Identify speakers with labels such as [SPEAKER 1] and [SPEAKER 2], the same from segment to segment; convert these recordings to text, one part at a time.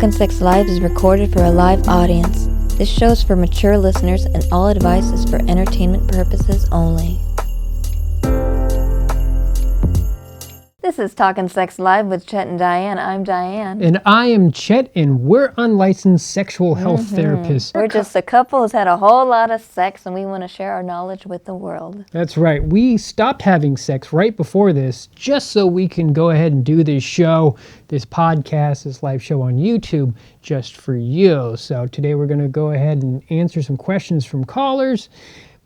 [SPEAKER 1] Talkin' Sex Live is recorded for a live audience. This show's for mature listeners and all advice is for entertainment purposes only. This is Talkin' Sex Live with Chet and Diane. I'm Diane.
[SPEAKER 2] And I am Chet, and we're unlicensed sexual health therapists.
[SPEAKER 1] We're just a couple who's had a whole lot of sex, and we want to share our knowledge with the world.
[SPEAKER 2] That's right. We stopped having sex right before this, just so we can go ahead and do this show, this podcast, this live show on YouTube, just for you. So today we're going to go ahead and answer some questions from callers.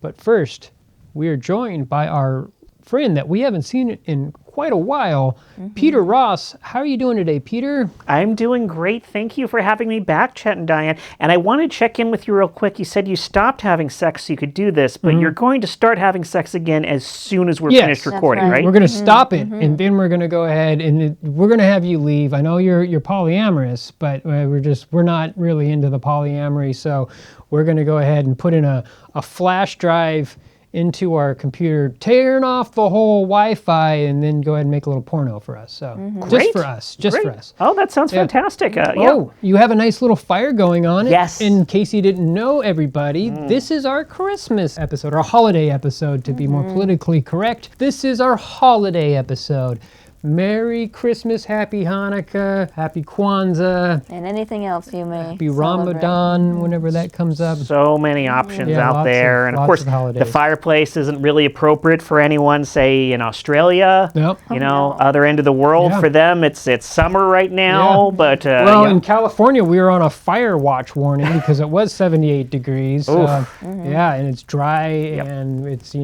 [SPEAKER 2] But first, we are joined by our friend that we haven't seen in quite a while, Peter Ross. How are you doing today, Peter?
[SPEAKER 3] I'm doing great. Thank you for having me back, Chet and Diane. And I want to check in with you real quick. You said you stopped having sex so you could do this, but you're going to start having sex again as soon as we're finished recording, right?
[SPEAKER 2] We're going to stop it, and then we're going to go ahead and we're going to have you leave. I know you're polyamorous, but we're not really into the polyamory, so we're going to go ahead and put in a flash drive into our computer, turn off the whole Wi-Fi, and then go ahead and make a little porno for us. So just for us.
[SPEAKER 3] Oh, that sounds fantastic.
[SPEAKER 2] You have a nice little fire going on.
[SPEAKER 3] Yes.
[SPEAKER 2] In case you didn't know, everybody, this is our Christmas episode, our holiday episode, to be more politically correct. This is our holiday episode. Merry Christmas, Happy Hanukkah, Happy Kwanzaa.
[SPEAKER 1] And anything else you may
[SPEAKER 2] Happy Ramadan, whenever that comes up.
[SPEAKER 3] So many options out there. And of course, the fireplace isn't really appropriate for anyone, say, in Australia.
[SPEAKER 2] Nope.
[SPEAKER 3] Other end of the world. For them, it's summer right now. But
[SPEAKER 2] in California, we were on a fire watch warning because it was 78 degrees. Yeah, and it's dry, and it's,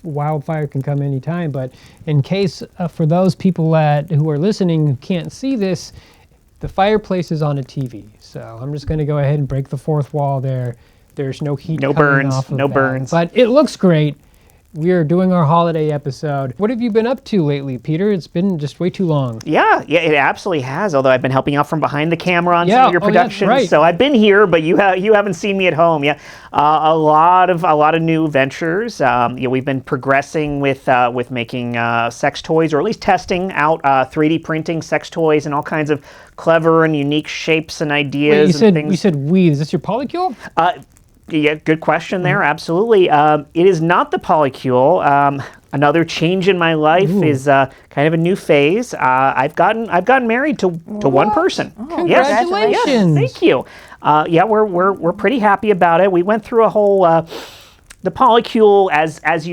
[SPEAKER 2] wildfire can come anytime. But in case, for those people who are listening who can't see this, the fireplace is on a TV. So I'm just going to go ahead and break the fourth wall there. There's no heat coming off of that.
[SPEAKER 3] burns.
[SPEAKER 2] But it looks great. We are doing our holiday episode. What have you been up to lately, Peter? It's been just way too long.
[SPEAKER 3] Yeah, it absolutely has. Although I've been helping out from behind the camera on some of your productions,
[SPEAKER 2] right.
[SPEAKER 3] So I've been here, but you haven't seen me at home. Yeah, a lot of new ventures. We've been progressing with making sex toys, or at least testing out 3D printing sex toys and all kinds of clever and unique shapes and ideas.
[SPEAKER 2] You said we. Is this your polycule?
[SPEAKER 3] Yeah, good question there. Absolutely. It is not the polycule. Another change in my life is kind of a new phase. I've gotten married to one person.
[SPEAKER 2] Oh, congratulations!
[SPEAKER 3] Yes, thank you. We're pretty happy about it. We went through a whole the polycule as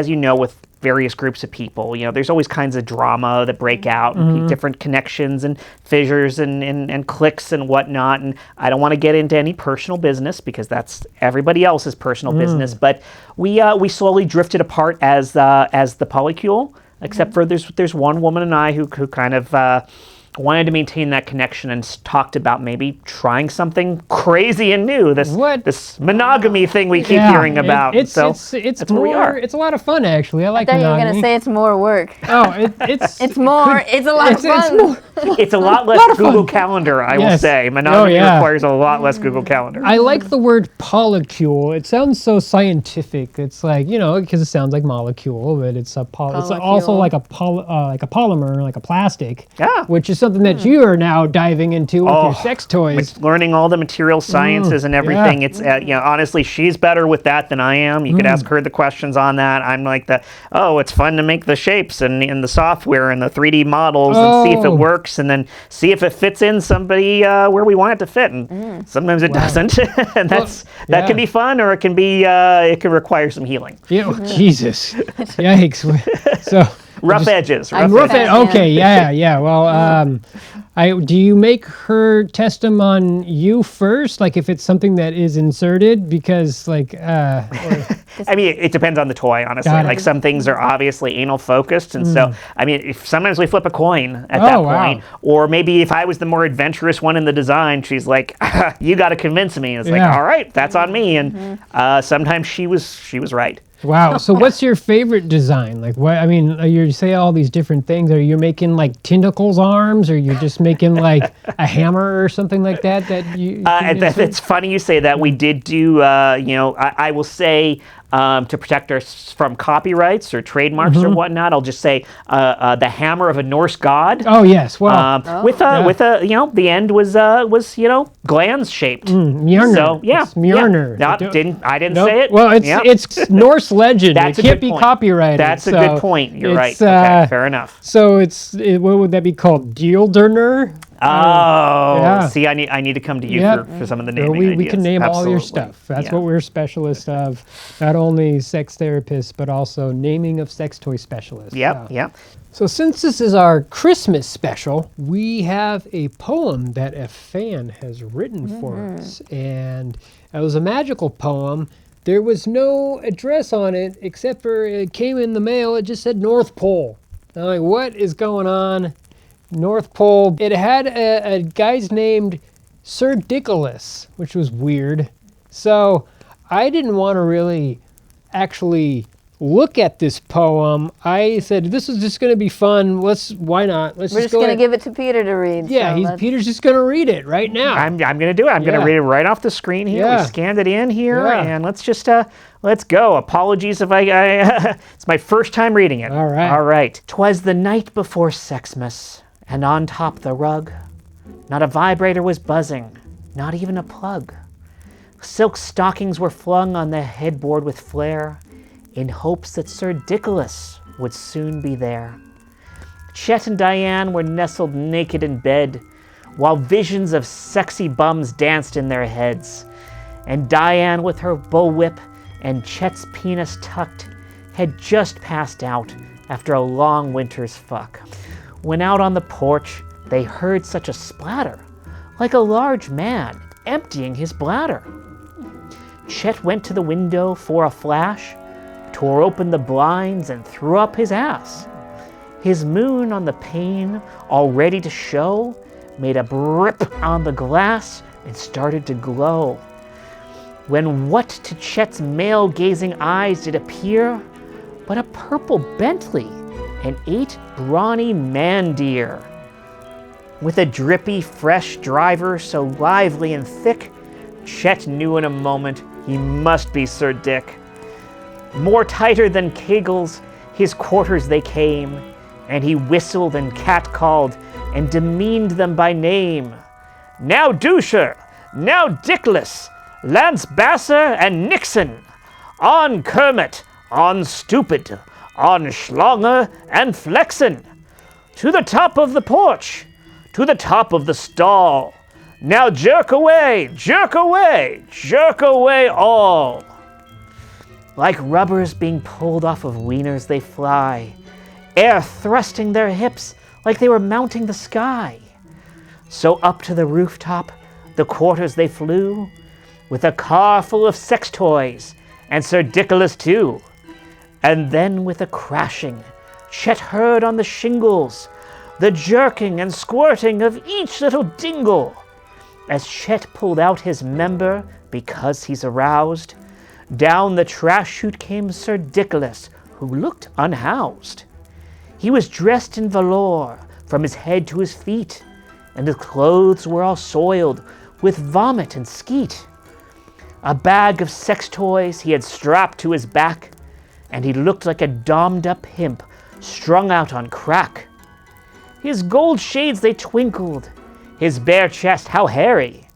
[SPEAKER 3] you know, with various groups of people. There's always kinds of drama that break out, and different connections and fissures and cliques and whatnot. And I don't want to get into any personal business because that's everybody else's personal business. But we slowly drifted apart as the polycule, except for there's one woman and I who kind of wanted to maintain that connection and talked about maybe trying something crazy and new. This monogamy thing we keep hearing about.
[SPEAKER 2] It's where we are. It's a lot of fun, actually. I like monogamy.
[SPEAKER 1] I thought you were going to say it's more work.
[SPEAKER 2] Oh, it's
[SPEAKER 1] it's a lot of fun.
[SPEAKER 3] It's a lot less Google Calendar, I will say. Monogamy requires a lot less Google Calendar.
[SPEAKER 2] I like the word polycule. It sounds so scientific. It's like, because it sounds like molecule, but it's it's also like a polymer, like a plastic.
[SPEAKER 3] Yeah.
[SPEAKER 2] Which is something that you are now diving into with your sex toys.
[SPEAKER 3] Learning all the material sciences and everything. It's honestly, she's better with that than I am. You could ask her the questions on that. I'm like it's fun to make the shapes and the software and the 3D models and see if it works, and then see if it fits in somebody where we want it to fit. And sometimes it doesn't, and that can be fun, or it can be it can require some healing.
[SPEAKER 2] Yeah, Jesus, yikes! So.
[SPEAKER 3] Rough edges.
[SPEAKER 2] Okay, yeah. Well, do you make her test them on you first? Like if it's something that is inserted? Because
[SPEAKER 3] I mean, it depends on the toy, honestly. Like some things are obviously anal focused, and so I mean, sometimes we flip a coin at that point, or maybe if I was the more adventurous one in the design, she's like, "You got to convince me." And it's like, "All right, that's on me." And sometimes she was right.
[SPEAKER 2] Wow. So what's your favorite design? Like what? I mean, you say all these different things. Are you making like tentacles arms, or you're just making like a hammer or something like that? It's
[SPEAKER 3] funny you say that. We did do. I will say. to protect us from copyrights or trademarks or whatnot. I'll just say the hammer of a Norse god.
[SPEAKER 2] Oh yes, well,
[SPEAKER 3] With a the end was glands shaped.
[SPEAKER 2] Mjolnir.
[SPEAKER 3] So
[SPEAKER 2] It's Mjolnir.
[SPEAKER 3] I didn't
[SPEAKER 2] Nope.
[SPEAKER 3] say it.
[SPEAKER 2] Well, it's Norse legend.
[SPEAKER 3] That's
[SPEAKER 2] It
[SPEAKER 3] a
[SPEAKER 2] can't
[SPEAKER 3] good
[SPEAKER 2] be
[SPEAKER 3] point.
[SPEAKER 2] copyrighted.
[SPEAKER 3] That's a good point. You're right.
[SPEAKER 2] it's,
[SPEAKER 3] Okay, fair enough.
[SPEAKER 2] So what would that be called? Dieldner?
[SPEAKER 3] See, I need to come to you for some of the naming
[SPEAKER 2] we
[SPEAKER 3] ideas.
[SPEAKER 2] can name all your
[SPEAKER 3] Absolutely.
[SPEAKER 2] stuff. That's what we're specialists of. Not only sex therapists, but also naming of sex toy specialists.
[SPEAKER 3] Yep.
[SPEAKER 2] So since this is our Christmas special, we have a poem that a fan has written for us. And it was a magical poem. There was no address on it, except for it came in the mail. It just said North Pole. I'm like, what is going on? North Pole. It had a guy's named Sir Dickalus, which was weird. So I didn't want to really actually look at this poem. I said, this is just going to be fun. Why not?
[SPEAKER 4] We're just going to give it to Peter to read.
[SPEAKER 2] Yeah,
[SPEAKER 4] so
[SPEAKER 2] Peter's just going to read it right now.
[SPEAKER 3] I'm going to do it. I'm going to read it right off the screen here.
[SPEAKER 2] Yeah.
[SPEAKER 3] We scanned it in here,
[SPEAKER 2] Yeah.
[SPEAKER 3] and let's just let's go. Apologies if I it's my first time reading it.
[SPEAKER 2] All right.
[SPEAKER 3] All right. 'Twas the night before Sexmas, and on top the rug, not a vibrator was buzzing, not even a plug. Silk stockings were flung on the headboard with flair, in hopes that Sir Dickalus would soon be there. Chet and Diane were nestled naked in bed, while visions of sexy bums danced in their heads. And Diane, with her bullwhip and Chet's penis tucked, had just passed out after a long winter's fuck. When out on the porch, they heard such a splatter, like a large man emptying his bladder. Chet went to the window for a flash, tore open the blinds and threw up his ass. His moon on the pane, all ready to show, made a brip on the glass and started to glow. When what to Chet's male-gazing eyes did appear but a purple Bentley and 8 brawny man-deer. With a drippy, fresh driver so lively and thick, Chet knew in a moment he must be Sir Dick. More tighter than kegels, his quarters they came, and he whistled and catcalled and demeaned them by name. Now Doucher, now Dickless, Lance Basser and Nixon, on Kermit, on Stupid, on Schlonger and Flexen, to the top of the porch, to the top of the stall. Now jerk away, jerk away, jerk away all. Like rubbers being pulled off of wieners they fly, air thrusting their hips like they were mounting the sky. So up to the rooftop, the quarters they flew, with a car full of sex toys, and Sir Dickalus too. And then with a crashing, Chet heard on the shingles the jerking and squirting of each little dingle. As Chet pulled out his member because he's aroused, down the trash chute came Sir Dickalus, who looked unhoused. He was dressed in velour from his head to his feet, and his clothes were all soiled with vomit and skeet. A bag of sex toys he had strapped to his back, and he looked like a dommed-up pimp strung out on crack. His gold shades they twinkled, his bare chest how hairy.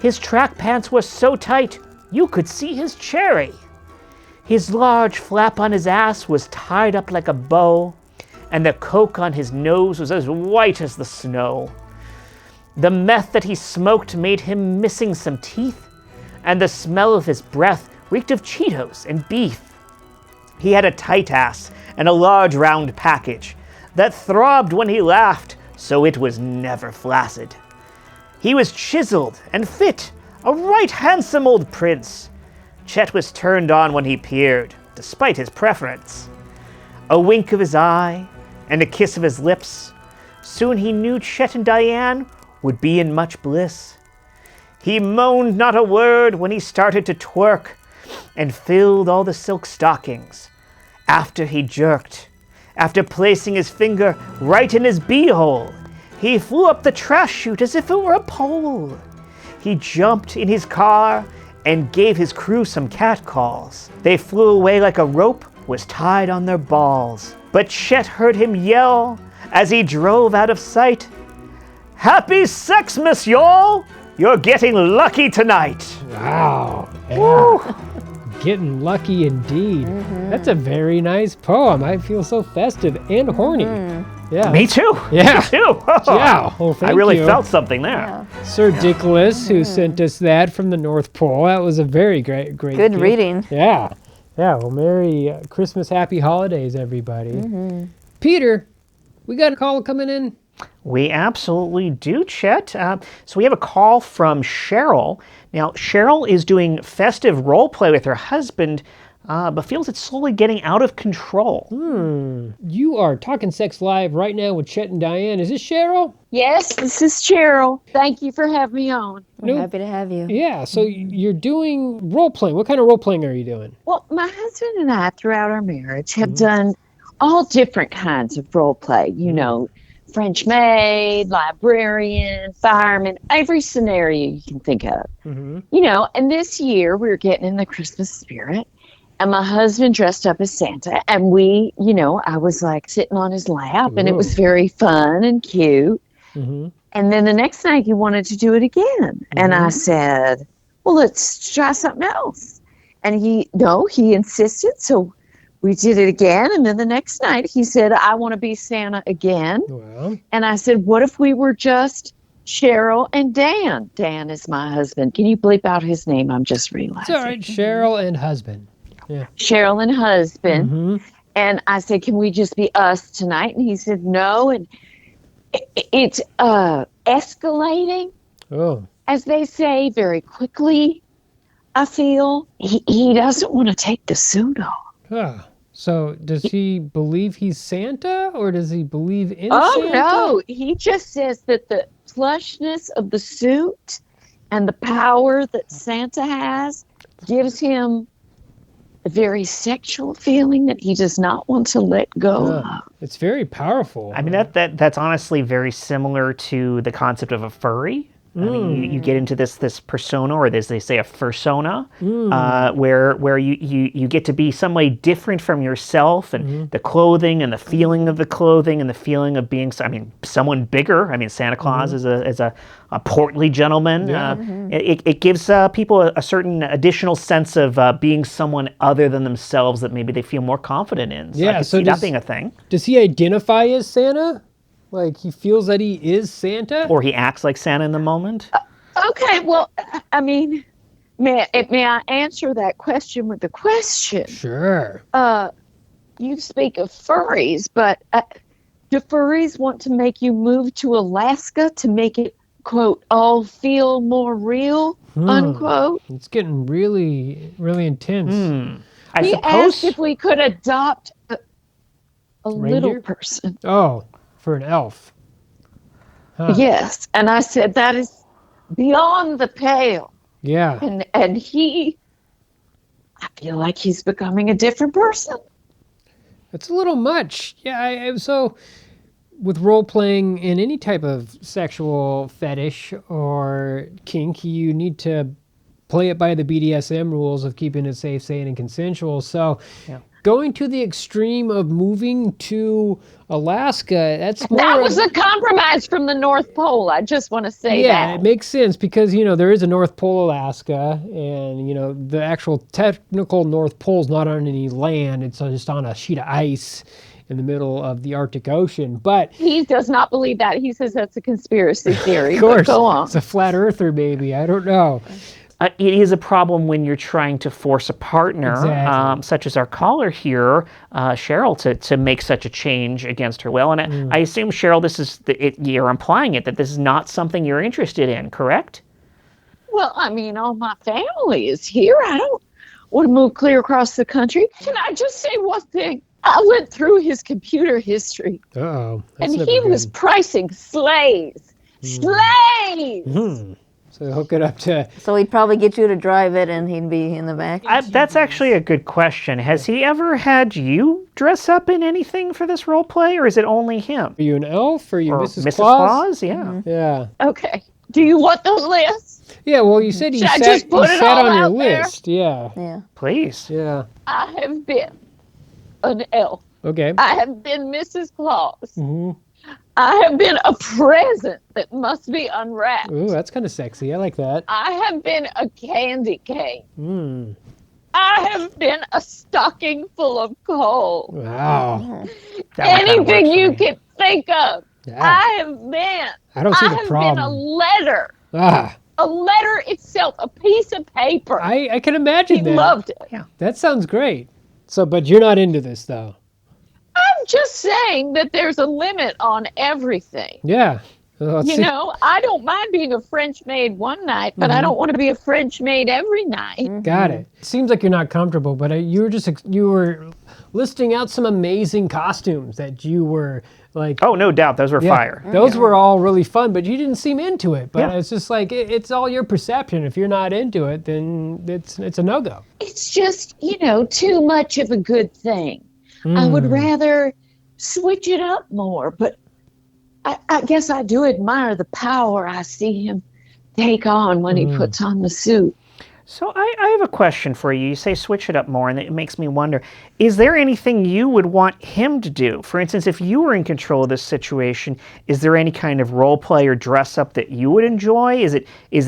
[SPEAKER 3] His track pants were so tight you could see his cherry. His large flap on his ass was tied up like a bow, and the coke on his nose was as white as the snow. The meth that he smoked made him missing some teeth, and the smell of his breath reeked of Cheetos and beef. He had a tight ass and a large round package that throbbed when he laughed, so it was never flaccid. He was chiseled and fit, a right handsome old prince. Chet was turned on when he peered, despite his preference. A wink of his eye and a kiss of his lips, soon he knew Chet and Diane would be in much bliss. He moaned not a word when he started to twerk and filled all the silk stockings. After he jerked, after placing his finger right in his beehole, he flew up the trash chute as if it were a pole. He jumped in his car and gave his crew some catcalls. They flew away like a rope was tied on their balls. But Chet heard him yell as he drove out of sight, "Happy Sexmas, y'all! You're getting lucky tonight."
[SPEAKER 2] Wow. Yeah.
[SPEAKER 3] Woo.
[SPEAKER 2] Getting lucky indeed. That's a very nice poem. I feel so festive and horny. Yeah.
[SPEAKER 3] Me too.
[SPEAKER 2] Yeah.
[SPEAKER 3] Me too.
[SPEAKER 2] Yeah. Well, thank
[SPEAKER 3] I really
[SPEAKER 2] you.
[SPEAKER 3] felt something there.
[SPEAKER 2] Sir Dickalus, who sent us that from the North Pole. That was a very great
[SPEAKER 4] Good
[SPEAKER 2] gift.
[SPEAKER 4] reading.
[SPEAKER 2] Yeah. Yeah. Well, Merry Christmas, Happy Holidays, everybody. Peter, we got a call coming in.
[SPEAKER 3] We absolutely do, Chet. So we have a call from Cheryl. Now, Cheryl is doing festive role play with her husband, but feels it's slowly getting out of control.
[SPEAKER 2] You are talking sex live right now with Chet and Diane. Is this Cheryl?
[SPEAKER 5] Yes, this is Cheryl. Thank you for having me on.
[SPEAKER 4] We're happy to have you.
[SPEAKER 2] Yeah. So you're doing role playing. What kind of role playing are you doing?
[SPEAKER 5] Well, my husband and I, throughout our marriage, have done all different kinds of role play. You know, French maid, librarian, fireman, every scenario you can think of. You know, and this year we were getting in the Christmas spirit. And my husband dressed up as Santa, and we, you know, I was like sitting on his lap, and it was very fun and cute. And then the next night he wanted to do it again. And I said, well, let's try something else. And he insisted. So we did it again. And then the next night he said, I want to be Santa again.
[SPEAKER 2] Well,
[SPEAKER 5] And I said, what if we were just Cheryl and Dan? Dan is my husband. Can you bleep out his name? I'm just realizing.
[SPEAKER 2] it's all right. Cheryl and husband.
[SPEAKER 5] Cheryl and husband. And I said, can we just be us tonight? And he said, no. And it's escalating,
[SPEAKER 2] Oh.
[SPEAKER 5] as they say, very quickly. I feel he doesn't want to take the suit off.
[SPEAKER 2] Ah. So does he believe he's Santa, or does he believe in
[SPEAKER 5] Oh,
[SPEAKER 2] Santa?
[SPEAKER 5] no. He just says that the plushness of the suit and the power that Santa has gives him a very sexual feeling that he does not want to let go of.
[SPEAKER 2] It's very powerful.
[SPEAKER 3] I mean, that's honestly very similar to the concept of a furry. I mean, you get into this persona, or as they say, a fursona, where you get to be some way different from yourself, and the clothing and the feeling of the clothing and the feeling of being, someone bigger. I mean, Santa Claus is a portly gentleman. It gives people a certain additional sense of being someone other than themselves that maybe they feel more confident in. So I can see that being a thing.
[SPEAKER 2] Does he identify as Santa? Like he feels that he is Santa?
[SPEAKER 3] Or he acts like Santa in the moment?
[SPEAKER 5] Okay, well, I mean, may I answer that question with a question?
[SPEAKER 2] Sure.
[SPEAKER 5] You speak of furries, but do furries want to make you move to Alaska to make it, quote, all feel more real, unquote?
[SPEAKER 2] It's getting really, really intense.
[SPEAKER 3] I
[SPEAKER 5] Asked if we could adopt a little
[SPEAKER 2] Reindeer?
[SPEAKER 5] person.
[SPEAKER 2] Oh, for an elf.
[SPEAKER 5] Yes, and I said that is beyond the pale.
[SPEAKER 2] Yeah.
[SPEAKER 5] And I feel like he's becoming a different person.
[SPEAKER 2] It's a little much. Yeah, so with role playing in any type of sexual fetish or kink, you need to play it by the BDSM rules of keeping it safe, sane, and consensual. So going to the extreme of moving to Alaska, that's more...
[SPEAKER 5] That was a compromise from the North Pole. I just want to say that.
[SPEAKER 2] Yeah, it makes sense because, there is a North Pole, Alaska, and, the actual technical North Pole is not on any land. It's just on a sheet of ice in the middle of the Arctic Ocean. But
[SPEAKER 5] he does not believe that. He says that's a conspiracy theory.
[SPEAKER 2] of course,
[SPEAKER 5] but go on.
[SPEAKER 2] it's a flat earther, baby. I don't know.
[SPEAKER 3] It is a problem when you're trying to force a partner,
[SPEAKER 2] Exactly.
[SPEAKER 3] such as our caller here, Cheryl, to make such a change against her will. And I assume, Cheryl, you're implying that this is not something you're interested in, correct?
[SPEAKER 5] Well, all my family is here. I don't want to move clear across the country. Can I just say one thing? I went through his computer history,
[SPEAKER 2] Uh-oh.
[SPEAKER 5] and he was pricing slaves. Slaves!
[SPEAKER 2] So hook it up to.
[SPEAKER 4] So he'd probably get you to drive it, and he'd be in the back.
[SPEAKER 3] That's actually a good question. Has he ever had you dress up in anything for this role play, or is it only him?
[SPEAKER 2] Are you an elf? Are you
[SPEAKER 3] Or
[SPEAKER 2] Mrs.
[SPEAKER 3] Mrs.
[SPEAKER 2] Claus?
[SPEAKER 3] Yeah.
[SPEAKER 2] Yeah.
[SPEAKER 5] Okay. Do you want the list?
[SPEAKER 2] Yeah. Well, you said you
[SPEAKER 5] Should I
[SPEAKER 2] sat,
[SPEAKER 5] just
[SPEAKER 2] you
[SPEAKER 5] put it
[SPEAKER 2] sat
[SPEAKER 5] all
[SPEAKER 2] on your
[SPEAKER 5] out there?
[SPEAKER 2] list. Yeah.
[SPEAKER 4] Yeah.
[SPEAKER 3] Please.
[SPEAKER 2] Yeah.
[SPEAKER 5] I have been an elf.
[SPEAKER 2] Okay.
[SPEAKER 5] I have been Mrs. Claus.
[SPEAKER 2] Mm-hmm.
[SPEAKER 5] I have been a present that must be unwrapped.
[SPEAKER 2] Ooh, that's kind of sexy. I like that.
[SPEAKER 5] I have been a candy cane.
[SPEAKER 2] Mm.
[SPEAKER 5] I have been a stocking full of coal.
[SPEAKER 2] Wow.
[SPEAKER 3] That one kinda
[SPEAKER 5] Anything
[SPEAKER 3] works for
[SPEAKER 5] you
[SPEAKER 3] me.
[SPEAKER 5] can think of.
[SPEAKER 2] Yeah.
[SPEAKER 5] I have been.
[SPEAKER 2] I don't see the
[SPEAKER 5] have
[SPEAKER 2] problem.
[SPEAKER 5] been a letter.
[SPEAKER 2] Ah,
[SPEAKER 5] A letter itself, a piece of paper.
[SPEAKER 2] I can imagine
[SPEAKER 5] He
[SPEAKER 2] that.
[SPEAKER 5] loved it.
[SPEAKER 2] That sounds great. So, but you're not into this though.
[SPEAKER 5] I'm just saying that there's a limit on everything.
[SPEAKER 2] Yeah. Well,
[SPEAKER 5] You know, I don't mind being a French maid one night, but I don't want to be a French maid every night.
[SPEAKER 2] Got it. Seems like you're not comfortable, but you were listing out some amazing costumes that you were like.
[SPEAKER 3] Oh, no doubt. Those were
[SPEAKER 2] yeah,
[SPEAKER 3] fire.
[SPEAKER 2] Those were all really fun, but you didn't seem into it. But
[SPEAKER 3] Yeah.
[SPEAKER 2] it's just like it's all your perception. If you're not into it, then it's a no go.
[SPEAKER 5] It's just, too much of a good thing. I would rather switch it up more, but I guess I do admire the power I see him take on when he puts on the suit.
[SPEAKER 3] So I have a question for you. You say switch it up more, and it makes me wonder, is there anything you would want him to do? For instance, if you were in control of this situation, is there any kind of role play or dress up that you would enjoy? Is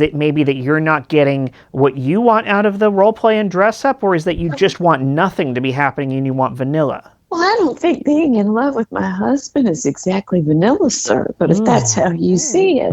[SPEAKER 3] it maybe that you're not getting what you want out of the role play and dress up, or is that you just want nothing to be happening and you want vanilla?
[SPEAKER 5] Well, I don't think being in love with my husband is exactly vanilla, sir, but if that's how you see it.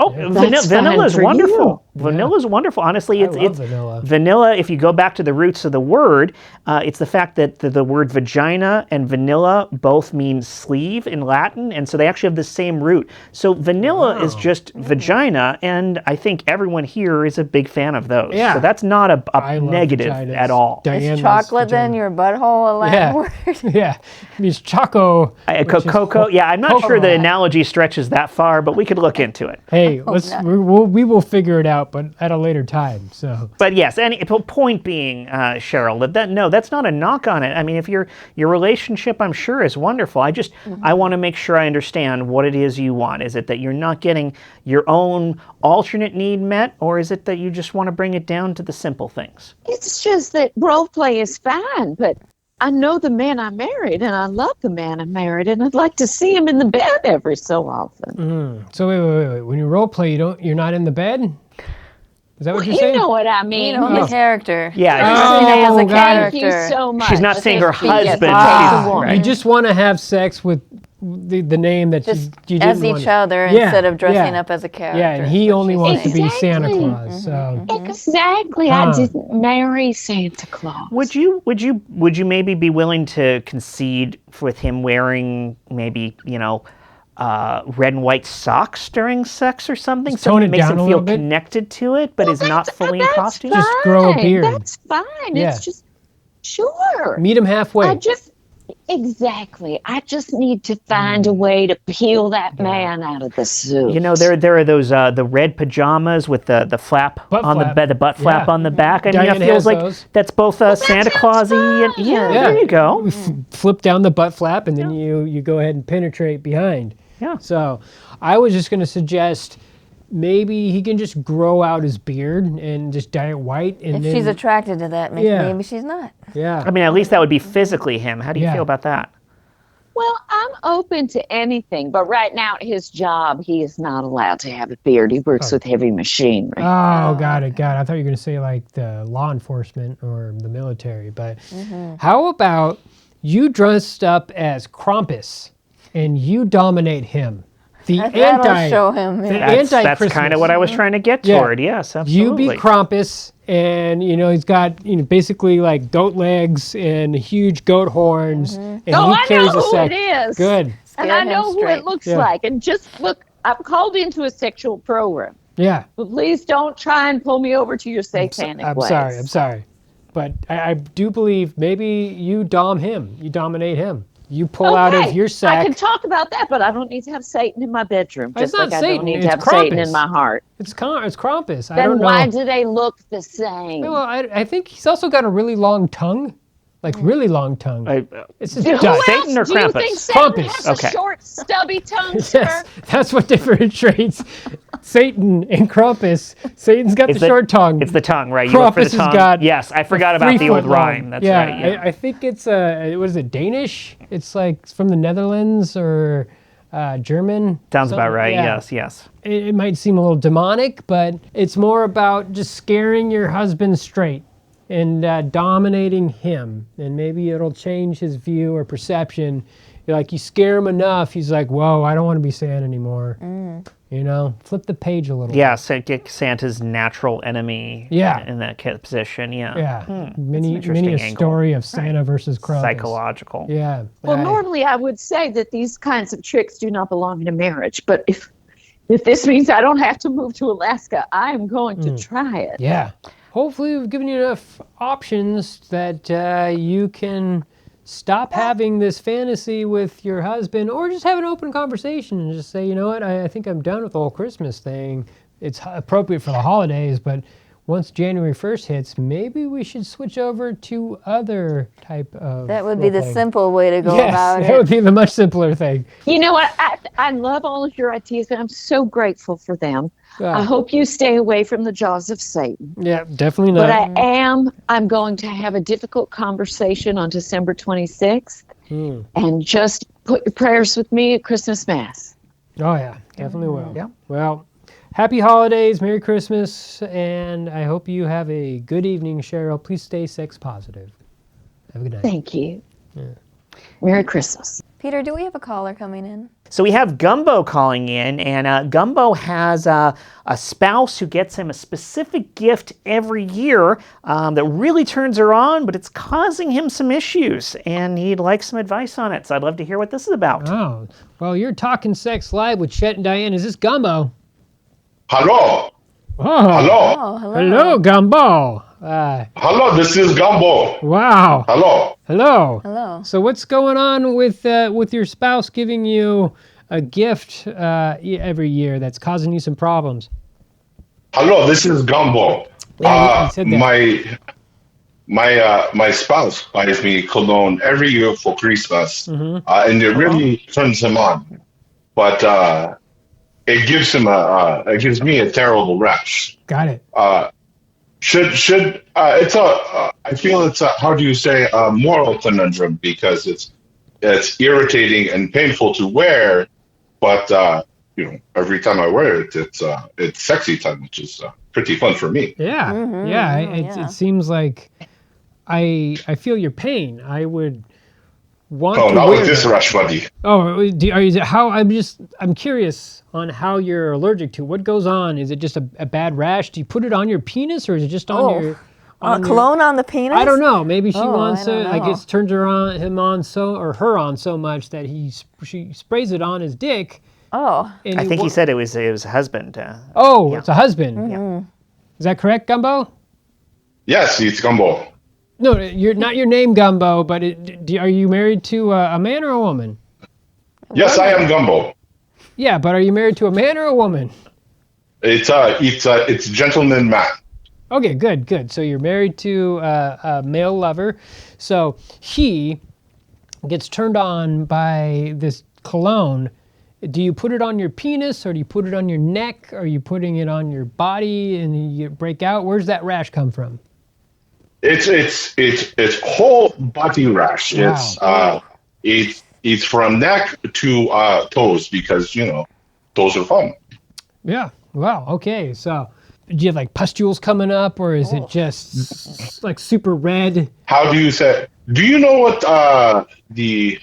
[SPEAKER 3] Oh,
[SPEAKER 5] That's
[SPEAKER 3] vanilla
[SPEAKER 5] fine
[SPEAKER 3] is
[SPEAKER 5] for
[SPEAKER 3] wonderful.
[SPEAKER 5] you.
[SPEAKER 3] Vanilla is wonderful. Honestly,
[SPEAKER 2] I
[SPEAKER 3] it's
[SPEAKER 2] love vanilla.
[SPEAKER 3] Vanilla, if you go back to the roots of the word, it's the fact that the word vagina and vanilla both mean sleeve in Latin, and so they actually have the same root. So vanilla is just vagina, and I think everyone here is a big fan of those.
[SPEAKER 2] Yeah.
[SPEAKER 3] So that's not
[SPEAKER 2] I
[SPEAKER 3] a
[SPEAKER 2] love
[SPEAKER 3] negative
[SPEAKER 2] vaginas.
[SPEAKER 3] at all.
[SPEAKER 2] Diane
[SPEAKER 4] Is
[SPEAKER 2] loves
[SPEAKER 4] chocolate then
[SPEAKER 2] vagina.
[SPEAKER 4] your butthole a Latin
[SPEAKER 2] Yeah.
[SPEAKER 4] word?
[SPEAKER 2] Yeah. It means choco. which is
[SPEAKER 3] Cocoa, yeah, I'm not sure the
[SPEAKER 2] coconut.
[SPEAKER 3] analogy stretches that far, but we could look into it.
[SPEAKER 2] Hey, we will figure it out, but at a later time. So
[SPEAKER 3] But yes, point being, Cheryl, that's not a knock on it. I mean, if your relationship, I'm sure, is wonderful. I want to make sure I understand what it is you want. Is it that you're not getting your own alternate need met, or is it that you just want to bring it down to the simple things?
[SPEAKER 5] It's just that role play is fine, but I know the man I married, and I love the man I married, and I'd like to see him in the bed every so often.
[SPEAKER 2] so wait. When you role play, you're not in the bed. Is that what you're
[SPEAKER 5] You
[SPEAKER 2] saying?
[SPEAKER 5] know what I mean.
[SPEAKER 4] You know, the character.
[SPEAKER 3] Yeah,
[SPEAKER 2] Oh,
[SPEAKER 4] You're saying as a
[SPEAKER 2] got it.
[SPEAKER 5] Thank you
[SPEAKER 4] character.
[SPEAKER 5] so much.
[SPEAKER 3] she's not saying her
[SPEAKER 5] Yes, yes,
[SPEAKER 3] husband.
[SPEAKER 5] yes,
[SPEAKER 3] she's-
[SPEAKER 5] yes.
[SPEAKER 2] You just want to have sex with the name that
[SPEAKER 4] Just
[SPEAKER 2] you
[SPEAKER 4] as
[SPEAKER 2] didn't
[SPEAKER 4] each
[SPEAKER 2] want.
[SPEAKER 4] other
[SPEAKER 2] Yeah,
[SPEAKER 4] instead of dressing
[SPEAKER 2] yeah.
[SPEAKER 4] up as a character.
[SPEAKER 2] Yeah, and he
[SPEAKER 4] is what
[SPEAKER 2] only
[SPEAKER 4] she's
[SPEAKER 2] wants to
[SPEAKER 4] saying.
[SPEAKER 2] be Santa
[SPEAKER 5] Exactly.
[SPEAKER 2] Claus. So
[SPEAKER 5] Exactly. I didn't marry Santa Claus.
[SPEAKER 3] Would you maybe be willing to concede with him wearing maybe red and white socks during sex or something?
[SPEAKER 2] Just tone
[SPEAKER 3] Something
[SPEAKER 2] it
[SPEAKER 3] that makes
[SPEAKER 2] down
[SPEAKER 3] him
[SPEAKER 2] a
[SPEAKER 3] feel
[SPEAKER 2] little bit?
[SPEAKER 3] connected to it, but is not fully in
[SPEAKER 5] that's
[SPEAKER 3] costume?
[SPEAKER 5] Fine.
[SPEAKER 2] Just grow a beard.
[SPEAKER 5] That's fine.
[SPEAKER 2] Yeah.
[SPEAKER 5] It's just, sure.
[SPEAKER 2] meet him halfway.
[SPEAKER 5] Exactly. I just need to find a way to peel that man out of the suit.
[SPEAKER 3] There are those the red pajamas with the flap
[SPEAKER 2] Butt
[SPEAKER 3] on
[SPEAKER 2] flap.
[SPEAKER 3] the bed, flap
[SPEAKER 2] Yeah.
[SPEAKER 3] on the back. I mean,
[SPEAKER 2] Diane
[SPEAKER 3] it feels
[SPEAKER 2] has
[SPEAKER 3] like
[SPEAKER 2] those.
[SPEAKER 3] that's both Santa Clausy and
[SPEAKER 2] Yeah.
[SPEAKER 3] there you go.
[SPEAKER 2] Flip down the butt flap, and then you go ahead and penetrate behind.
[SPEAKER 3] Yeah.
[SPEAKER 2] So I was just going to suggest maybe he can just grow out his beard and just dye it white. And
[SPEAKER 4] If
[SPEAKER 2] then,
[SPEAKER 4] she's attracted to that, maybe,
[SPEAKER 2] Yeah.
[SPEAKER 4] maybe she's not.
[SPEAKER 2] yeah.
[SPEAKER 3] I mean, at least that would be physically him. How do you
[SPEAKER 2] Yeah.
[SPEAKER 3] feel about that?
[SPEAKER 5] Well, I'm open to anything, but right now at his job, he is not allowed to have a beard. He works with heavy machinery.
[SPEAKER 2] Oh, got it. I thought you were going to say like the law enforcement or the military. But how about you dressed up as Krampus and you dominate him? The
[SPEAKER 4] That'll show him.
[SPEAKER 2] the
[SPEAKER 4] Yeah.
[SPEAKER 3] That's
[SPEAKER 2] anti-Christmas.
[SPEAKER 3] kind of what I was trying to get
[SPEAKER 2] Yeah.
[SPEAKER 3] toward. Yes,
[SPEAKER 2] You
[SPEAKER 3] absolutely.
[SPEAKER 2] be Krampus, and he's got basically like goat legs and huge goat horns, and
[SPEAKER 5] Oh,
[SPEAKER 2] he
[SPEAKER 5] I
[SPEAKER 2] carries
[SPEAKER 5] know
[SPEAKER 2] a
[SPEAKER 5] who
[SPEAKER 2] sack.
[SPEAKER 5] it is.
[SPEAKER 2] Good.
[SPEAKER 5] And
[SPEAKER 4] Scare
[SPEAKER 5] I
[SPEAKER 4] him
[SPEAKER 5] know who
[SPEAKER 4] straight.
[SPEAKER 5] it looks
[SPEAKER 2] Yeah.
[SPEAKER 5] like. And just look, I'm called into a sexual program.
[SPEAKER 2] Yeah.
[SPEAKER 5] But please don't try and pull me over to your satanic
[SPEAKER 2] I'm
[SPEAKER 5] ways.
[SPEAKER 2] sorry. But I do believe maybe you dom him. You dominate him. You pull out of your
[SPEAKER 5] I
[SPEAKER 2] sack.
[SPEAKER 5] can talk about that, but I don't need to have Satan in my bedroom.
[SPEAKER 2] It's
[SPEAKER 5] Just
[SPEAKER 2] not
[SPEAKER 5] like I
[SPEAKER 2] Satan,
[SPEAKER 5] don't need
[SPEAKER 2] it's
[SPEAKER 5] to have Satan in
[SPEAKER 2] Krampus.
[SPEAKER 5] my heart.
[SPEAKER 2] It's Krampus. I
[SPEAKER 5] Then
[SPEAKER 2] don't know.
[SPEAKER 5] why do they look the same?
[SPEAKER 2] Well, I think he's also got a really long tongue. Like, really long tongue. It's just
[SPEAKER 5] Who
[SPEAKER 2] Dutch.
[SPEAKER 3] Satan or
[SPEAKER 5] else do you think
[SPEAKER 3] Krampus?
[SPEAKER 5] Satan
[SPEAKER 2] Krampus.
[SPEAKER 5] has
[SPEAKER 3] Okay.
[SPEAKER 5] a short, stubby tongue, sir?
[SPEAKER 2] Yes, that's what differentiates Satan and Krampus. Satan's got the short tongue.
[SPEAKER 3] It's the tongue, right? You look for
[SPEAKER 2] Krampus
[SPEAKER 3] the
[SPEAKER 2] has
[SPEAKER 3] tongue.
[SPEAKER 2] got
[SPEAKER 3] Yes, I forgot about the old
[SPEAKER 2] 3 foot long.
[SPEAKER 3] rhyme. That's right. Yeah.
[SPEAKER 2] I think it's what is it, Danish? It's like from the Netherlands or German.
[SPEAKER 3] Sounds about
[SPEAKER 2] something.
[SPEAKER 3] right.
[SPEAKER 2] Yeah.
[SPEAKER 3] Yes.
[SPEAKER 2] It might seem a little demonic, but it's more about just scaring your husband straight and dominating him. And maybe it'll change his view or perception. Like, you scare him enough, he's like, whoa, I don't want to be Santa anymore. You know, flip the page a little.
[SPEAKER 3] Yeah, so get Santa's natural enemy.
[SPEAKER 2] Yeah.
[SPEAKER 3] In that position. Yeah.
[SPEAKER 2] Yeah.
[SPEAKER 3] an
[SPEAKER 2] Many
[SPEAKER 3] interesting
[SPEAKER 2] a
[SPEAKER 3] angle.
[SPEAKER 2] story of Santa versus Krampus.
[SPEAKER 3] Psychological.
[SPEAKER 2] Yeah.
[SPEAKER 5] Well, normally I would say that these kinds of tricks do not belong in a marriage, but if this means I don't have to move to Alaska, I am going to try it.
[SPEAKER 2] Yeah. Hopefully we've given you enough options that you can stop having this fantasy with your husband, or just have an open conversation and just say, you know what, I think I'm done with the whole Christmas thing. It's appropriate for the holidays, but once January 1st hits, maybe we should switch over to other type of
[SPEAKER 4] That would be the
[SPEAKER 2] role-playing.
[SPEAKER 4] simple way to go
[SPEAKER 2] Yes,
[SPEAKER 4] about
[SPEAKER 2] that
[SPEAKER 4] it.
[SPEAKER 2] would be the much simpler thing.
[SPEAKER 5] You know what? I love all of your ideas, and I'm so grateful for them.
[SPEAKER 2] Yeah.
[SPEAKER 5] I hope you stay away from the jaws of Satan.
[SPEAKER 2] Yeah, definitely not.
[SPEAKER 5] But I'm going to have a difficult conversation on December 26th, and just put your prayers with me at Christmas Mass.
[SPEAKER 2] Oh, yeah, definitely will.
[SPEAKER 3] Yeah.
[SPEAKER 2] Well, happy holidays, Merry Christmas, and I hope you have a good evening, Cheryl. Please stay sex positive. Have a good night.
[SPEAKER 5] Thank you. Merry Christmas.
[SPEAKER 4] Peter, do we have a caller coming in?
[SPEAKER 3] So we have Gumbo calling in, and Gumbo has a spouse who gets him a specific gift every year that really turns her on, but it's causing him some issues, and he'd like some advice on it. So I'd love to hear what this is about.
[SPEAKER 2] Oh, well, you're talking sex live with Chet and Diane. Is this Gumbo?
[SPEAKER 6] Hello.
[SPEAKER 2] Oh,
[SPEAKER 6] Hello.
[SPEAKER 4] Oh, hello.
[SPEAKER 2] hello, Gumbo.
[SPEAKER 6] Hello, this is Gumbo.
[SPEAKER 2] Wow.
[SPEAKER 6] Hello.
[SPEAKER 2] Hello.
[SPEAKER 4] Hello.
[SPEAKER 2] So what's going on with your spouse giving you a gift every year that's causing you some problems?
[SPEAKER 6] Hello, this is Gumbo.
[SPEAKER 2] Yeah, you said that.
[SPEAKER 6] My spouse buys me cologne every year for Christmas, and it really turns him on. But it gives him it gives me a terrible rash.
[SPEAKER 2] Got it.
[SPEAKER 6] I feel it's a, how do you say, a moral conundrum, because it's irritating and painful to wear, but every time I wear it, it's sexy time, which is pretty fun for me.
[SPEAKER 2] Yeah. It seems like I feel your pain. I would want
[SPEAKER 6] Oh,
[SPEAKER 2] to
[SPEAKER 6] not
[SPEAKER 2] wear
[SPEAKER 6] with this
[SPEAKER 2] that.
[SPEAKER 6] rush, buddy.
[SPEAKER 2] Oh, I'm curious on how you're allergic to. What goes on? Is it just a bad rash? Do you put it on your penis, or is it just on your
[SPEAKER 4] Cologne on the penis?
[SPEAKER 2] I don't know. Maybe she wants
[SPEAKER 4] I don't
[SPEAKER 2] to. I
[SPEAKER 4] know.
[SPEAKER 2] guess turns her on so much that she sprays it on his dick.
[SPEAKER 4] Oh.
[SPEAKER 2] And
[SPEAKER 3] I think he said it was a husband.
[SPEAKER 2] It's a husband.
[SPEAKER 3] Yeah.
[SPEAKER 2] Is that correct, Gumbo?
[SPEAKER 6] Yes, it's Gumbo.
[SPEAKER 2] No, you're not your name, Gumbo. But are you married to a man or a woman?
[SPEAKER 6] Yes, I am Gumbo.
[SPEAKER 2] Yeah, but are you married to a man or a woman?
[SPEAKER 6] It's gentleman man.
[SPEAKER 2] Okay, good. So you're married to a male lover. So he gets turned on by this cologne. Do you put it on your penis, or do you put it on your neck? Are you putting it on your body and you break out? Where's that rash come from?
[SPEAKER 6] It's whole body rash.
[SPEAKER 2] Wow.
[SPEAKER 6] It's from neck to toes, because toes are fun.
[SPEAKER 2] Yeah. Wow. Okay. So do you have like pustules coming up, or is it just like super red?
[SPEAKER 6] How do you say? Do you know what the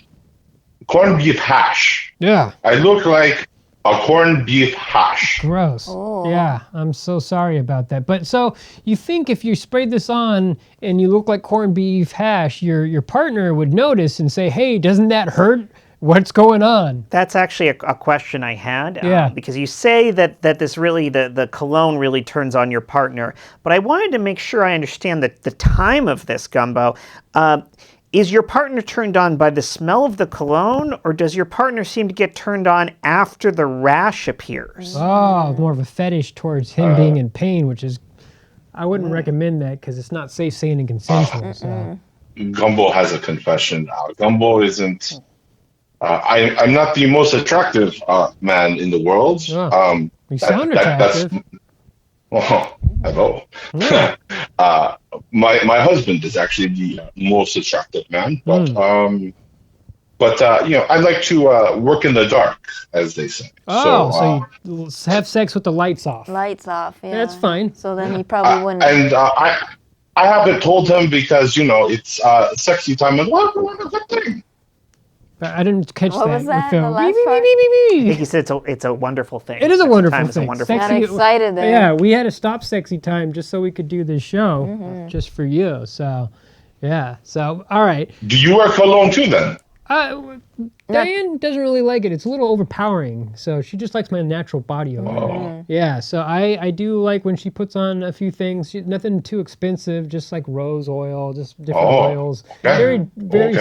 [SPEAKER 6] corned beef hash?
[SPEAKER 2] Yeah.
[SPEAKER 6] I look like a corned beef hash.
[SPEAKER 2] Gross.
[SPEAKER 4] Oh.
[SPEAKER 2] Yeah, I'm so sorry about that. But so you think if you sprayed this on and you look like corned beef hash, your partner would notice and say, "Hey, doesn't that hurt? What's going on?"
[SPEAKER 3] That's actually a question I had.
[SPEAKER 2] Yeah.
[SPEAKER 3] Because you say that this really, the cologne really turns on your partner. But I wanted to make sure I understand the time of this, Gumbo. is your partner turned on by the smell of the cologne, or does your partner seem to get turned on after the rash appears?
[SPEAKER 2] Oh, more of a fetish towards him being in pain, which is, I wouldn't recommend that because it's not safe, sane, and consensual. So.
[SPEAKER 6] Gumbo has a confession. Gumbo isn't. I'm not the most attractive man in the world.
[SPEAKER 2] Oh, you sound attractive.
[SPEAKER 6] Oh, hello.
[SPEAKER 2] Yeah.
[SPEAKER 6] My husband is actually the most attractive man, but I like to work in the dark, as they say.
[SPEAKER 2] Oh, so you have sex with the lights off.
[SPEAKER 4] Lights off, yeah.
[SPEAKER 2] That's fine.
[SPEAKER 4] So then he probably wouldn't.
[SPEAKER 6] And I haven't told him because it's sexy time and what a good thing.
[SPEAKER 2] I didn't catch
[SPEAKER 4] What
[SPEAKER 2] that.
[SPEAKER 4] was that,
[SPEAKER 2] With
[SPEAKER 4] the last
[SPEAKER 2] beep,
[SPEAKER 4] part?
[SPEAKER 2] beep, beep, beep,
[SPEAKER 3] I
[SPEAKER 2] beep.
[SPEAKER 3] think he said it's a wonderful thing.
[SPEAKER 2] It is a wonderful
[SPEAKER 3] Sexy time is
[SPEAKER 2] thing.
[SPEAKER 3] a wonderful
[SPEAKER 4] Got
[SPEAKER 3] thing.
[SPEAKER 4] excited there.
[SPEAKER 2] Yeah, we had to stop sexy time just so we could do this show, just for you. So, yeah. So, all right.
[SPEAKER 6] Do you wear cologne too then?
[SPEAKER 2] Diane doesn't really like it. It's a little overpowering. So she just likes my natural body odor. Yeah. So I do like when she puts on a few things. Nothing too expensive. Just like rose oil, just different oils.
[SPEAKER 6] Okay.
[SPEAKER 2] Very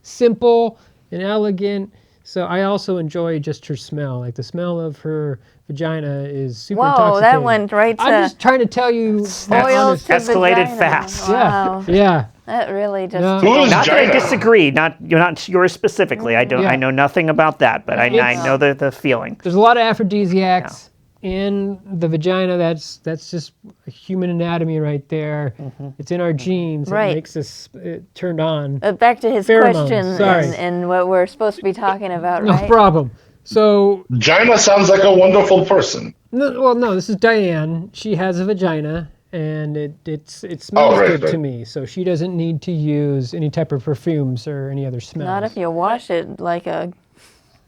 [SPEAKER 2] simple and elegant. So I also enjoy just her smell. Like the smell of her vagina is super
[SPEAKER 4] Whoa,
[SPEAKER 2] intoxicating.
[SPEAKER 4] that went right to
[SPEAKER 2] I'm just trying to tell you.
[SPEAKER 4] oils to
[SPEAKER 3] Escalated
[SPEAKER 4] vagina.
[SPEAKER 3] fast.
[SPEAKER 4] Wow.
[SPEAKER 2] Yeah.
[SPEAKER 4] That really just...
[SPEAKER 2] No.
[SPEAKER 6] Who is
[SPEAKER 3] Not that I
[SPEAKER 6] Gina?
[SPEAKER 3] disagree. Not yours specifically. I don't.
[SPEAKER 2] Yeah.
[SPEAKER 3] I know nothing about that, but I know the feeling.
[SPEAKER 2] There's a lot of aphrodisiacs in the vagina. That's just human anatomy right there. It's in our genes.
[SPEAKER 4] Right.
[SPEAKER 2] It makes us turned on.
[SPEAKER 4] Back to his
[SPEAKER 2] Pheromones,
[SPEAKER 4] question
[SPEAKER 2] sorry.
[SPEAKER 4] and what we're supposed to be talking about,
[SPEAKER 2] No
[SPEAKER 4] right?
[SPEAKER 2] problem. So,
[SPEAKER 6] Gina sounds like a wonderful person.
[SPEAKER 2] no, this is Diane. She has a vagina, and it smells
[SPEAKER 6] right,
[SPEAKER 2] good to
[SPEAKER 6] right.
[SPEAKER 2] me. So she doesn't need to use any type of perfumes or any other smells.
[SPEAKER 4] Not if you wash it like a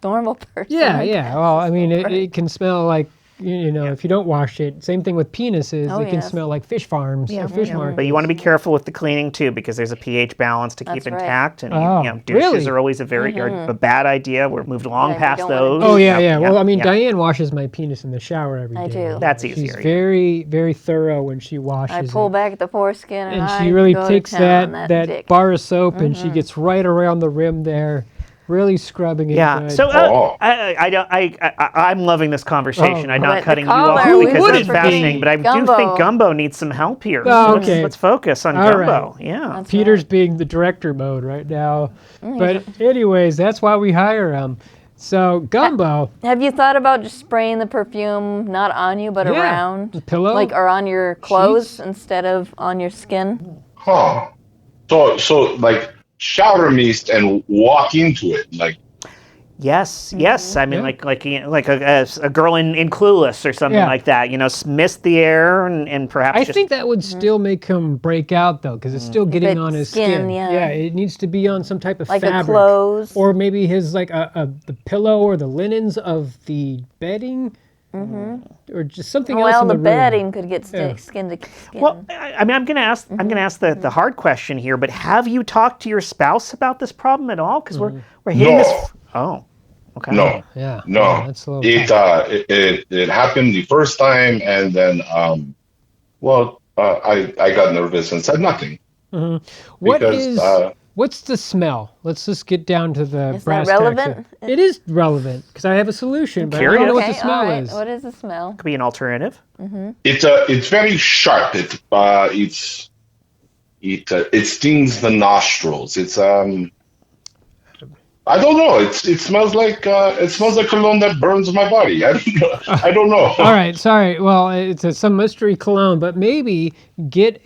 [SPEAKER 4] normal person.
[SPEAKER 2] Yeah. Well, I mean, it can smell like, if you don't wash it. Same thing with penises.
[SPEAKER 4] Oh,
[SPEAKER 2] it can
[SPEAKER 4] yes.
[SPEAKER 2] smell like fish farms or fish markets.
[SPEAKER 3] But you want to be careful with the cleaning too, because there's a pH balance to keep
[SPEAKER 4] That's right.
[SPEAKER 3] intact, and douches
[SPEAKER 2] really?
[SPEAKER 3] are always a bad idea. We're moved long
[SPEAKER 4] Yeah, you
[SPEAKER 3] past
[SPEAKER 4] don't wanna
[SPEAKER 3] those.
[SPEAKER 4] do
[SPEAKER 2] Oh, yeah. Well, I mean,
[SPEAKER 3] yeah.
[SPEAKER 2] Diane washes my penis in the shower every day.
[SPEAKER 4] I do.
[SPEAKER 3] That's
[SPEAKER 2] She's
[SPEAKER 3] easier.
[SPEAKER 2] very, very thorough when she washes
[SPEAKER 4] I pull
[SPEAKER 2] it.
[SPEAKER 4] back the foreskin and,
[SPEAKER 2] And
[SPEAKER 4] I
[SPEAKER 2] she really
[SPEAKER 4] go
[SPEAKER 2] takes
[SPEAKER 4] to town on
[SPEAKER 2] that
[SPEAKER 4] dick.
[SPEAKER 2] bar of soap and she gets right around the rim there, really scrubbing it
[SPEAKER 3] Yeah.
[SPEAKER 2] good.
[SPEAKER 3] So
[SPEAKER 6] Oh.
[SPEAKER 3] I'm loving this conversation. I'm
[SPEAKER 4] But
[SPEAKER 3] not
[SPEAKER 4] the
[SPEAKER 3] cutting you
[SPEAKER 4] caller,
[SPEAKER 3] off
[SPEAKER 4] we
[SPEAKER 3] because
[SPEAKER 2] wouldn't
[SPEAKER 3] it's
[SPEAKER 2] be.
[SPEAKER 3] fascinating, but I do
[SPEAKER 4] Gumbo.
[SPEAKER 3] think Gumbo needs some help here.
[SPEAKER 2] Oh,
[SPEAKER 3] So
[SPEAKER 2] okay.
[SPEAKER 3] let's focus on
[SPEAKER 2] All
[SPEAKER 3] Gumbo.
[SPEAKER 2] right.
[SPEAKER 3] Yeah.
[SPEAKER 4] That's
[SPEAKER 2] Peter's being the director mode right now. But anyways, that's why we hire him. So Gumbo,
[SPEAKER 4] Have you thought about just spraying the perfume not on you but
[SPEAKER 2] Yeah.
[SPEAKER 4] around?
[SPEAKER 2] The pillow?
[SPEAKER 4] Like or on your clothes instead of on your skin?
[SPEAKER 6] Huh. So like shower mist and walk into it. Like,
[SPEAKER 3] Yes. I mean,
[SPEAKER 2] Yeah.
[SPEAKER 3] like a girl in Clueless or something
[SPEAKER 2] Yeah.
[SPEAKER 3] like that. Mist the air and perhaps.
[SPEAKER 2] I
[SPEAKER 3] just,
[SPEAKER 2] think that would still make him break out though, because it's still getting
[SPEAKER 4] it's
[SPEAKER 2] on his
[SPEAKER 4] skin,
[SPEAKER 2] skin.
[SPEAKER 4] yeah.
[SPEAKER 2] It needs to be on some type of
[SPEAKER 4] Like the
[SPEAKER 2] fabric,
[SPEAKER 4] clothes.
[SPEAKER 2] or maybe his like the pillow or the linens of the bedding, or just something else
[SPEAKER 4] Well,
[SPEAKER 2] in
[SPEAKER 4] the
[SPEAKER 2] the room.
[SPEAKER 4] bedding could get
[SPEAKER 2] Yeah.
[SPEAKER 4] skin to skin.
[SPEAKER 3] Well, I mean, I'm going to ask the hard question here, but have you talked to your spouse about this problem at all? Because we're hitting
[SPEAKER 6] No.
[SPEAKER 3] this. Oh, okay.
[SPEAKER 6] no.
[SPEAKER 2] Yeah.
[SPEAKER 6] No.
[SPEAKER 2] Yeah, that's a little tough.
[SPEAKER 6] It happened the first time, and then I got nervous and said nothing.
[SPEAKER 2] What
[SPEAKER 6] because,
[SPEAKER 2] is what's the smell? Let's just get down to the
[SPEAKER 4] Is that
[SPEAKER 2] brass tacks.
[SPEAKER 4] relevant?
[SPEAKER 2] It is relevant because I have a solution, but I
[SPEAKER 3] Curious.
[SPEAKER 2] don't know what
[SPEAKER 4] Okay,
[SPEAKER 2] the smell
[SPEAKER 4] all right.
[SPEAKER 2] is.
[SPEAKER 4] What is the smell?
[SPEAKER 3] Could be an alternative.
[SPEAKER 6] It's very sharp. It stings the nostrils. It's I don't know. It smells like cologne that burns my body. I don't know.
[SPEAKER 2] All right, sorry. Well, it's some mystery cologne, but maybe get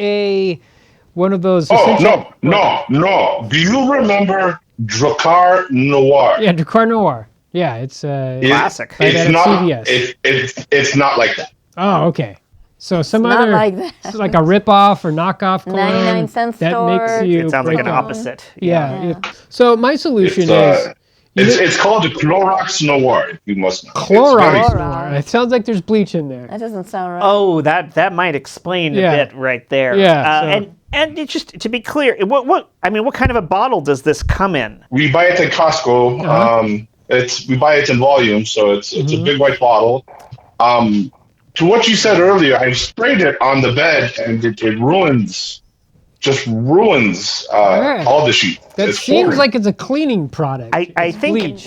[SPEAKER 2] one of those.
[SPEAKER 6] Oh
[SPEAKER 2] essential-
[SPEAKER 6] no. Do you remember Dracar Noir?
[SPEAKER 2] Yeah, Dracar Noir. Yeah, it's
[SPEAKER 3] Classic.
[SPEAKER 2] Right out
[SPEAKER 6] It's
[SPEAKER 2] of
[SPEAKER 6] not.
[SPEAKER 2] CVS.
[SPEAKER 6] It's not like that.
[SPEAKER 2] Oh, okay. So some
[SPEAKER 4] Not
[SPEAKER 2] other
[SPEAKER 4] like that.
[SPEAKER 2] it's like a rip-off or knockoff cologne
[SPEAKER 4] 99-cent
[SPEAKER 2] that
[SPEAKER 4] store.
[SPEAKER 2] makes you.
[SPEAKER 3] It sounds like
[SPEAKER 2] break
[SPEAKER 3] an
[SPEAKER 2] out.
[SPEAKER 3] opposite.
[SPEAKER 2] Yeah.
[SPEAKER 4] Yeah.
[SPEAKER 2] So my solution
[SPEAKER 6] It's
[SPEAKER 2] is
[SPEAKER 6] it's called the Clorox Noir. You must know. It's
[SPEAKER 2] Clorox
[SPEAKER 6] very-
[SPEAKER 2] Noir. It sounds like there's bleach in there.
[SPEAKER 4] That doesn't sound right.
[SPEAKER 3] Oh, that might explain
[SPEAKER 2] Yeah.
[SPEAKER 3] a bit right there.
[SPEAKER 2] Yeah, so-
[SPEAKER 3] And it's just to be clear, what kind of a bottle does this come in?
[SPEAKER 6] We buy it at Costco. We buy it in volume, so it's a big white bottle. To what you said earlier, I sprayed it on the bed, and it ruins just ruins all the sheets.
[SPEAKER 2] That
[SPEAKER 6] It's
[SPEAKER 2] seems
[SPEAKER 6] horrid.
[SPEAKER 2] like it's a cleaning product.
[SPEAKER 3] I
[SPEAKER 2] It's
[SPEAKER 3] think
[SPEAKER 2] bleach.